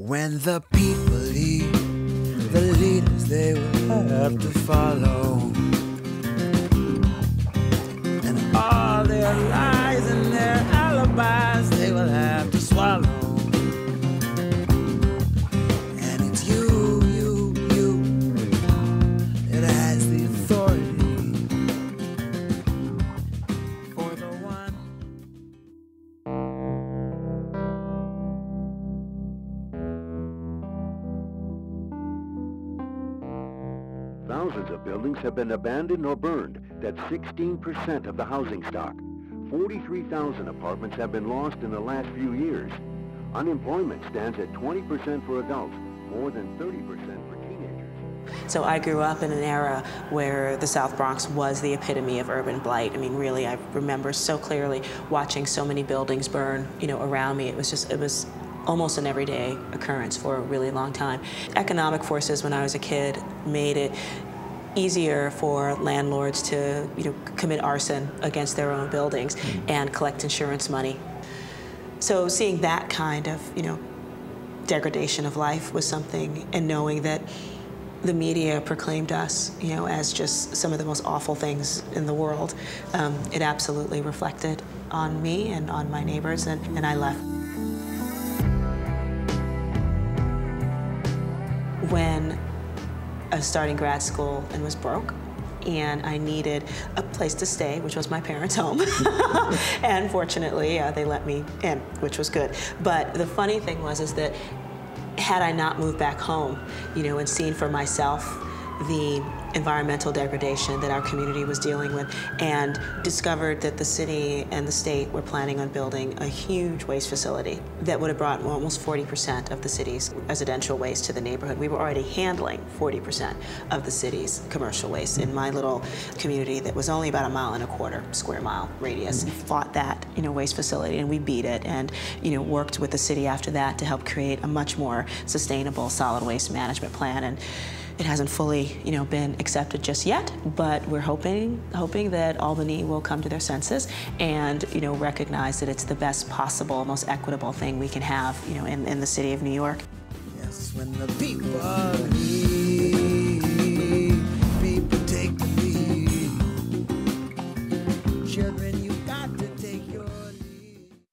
When the people leave, the leaders they will have to follow. And all their lies and their alibis they will have to swallow. And it's you that has the authority for the one. Thousands of buildings have been abandoned or burned. That's 16% of the housing stock. 43,000 apartments have been lost in the last few years. Unemployment stands at 20% for adults, more than 30% for teenagers. So I grew up in an era where the South Bronx was the epitome of urban blight. I mean, really, I remember so clearly watching so many buildings burn, around me. It was almost an everyday occurrence for a really long time. Economic forces when I was a kid made it easier for landlords to commit arson against their own buildings and collect insurance money. So seeing that kind of degradation of life was something, and knowing that the media proclaimed us as just some of the most awful things in the world, it absolutely reflected on me and on my neighbors, and I left. When I was starting grad school and was broke, and I needed a place to stay, which was my parents' home. And fortunately, they let me in, which was good. But the funny thing is that had I not moved back home, and seen for myself the environmental degradation that our community was dealing with, and discovered that the city and the state were planning on building a huge waste facility that would have brought almost 40% of the city's residential waste to the neighborhood. We were already handling 40% of the city's commercial waste in my little community that was only about 1.25 square mile radius. We fought that waste facility, and we beat it, and worked with the city after that to help create a much more sustainable solid waste management plan. And it hasn't fully, been accepted just yet, but we're hoping that Albany will come to their senses and, recognize that it's the best possible, most equitable thing we can have, in the city of New York. Yes, when the people leave.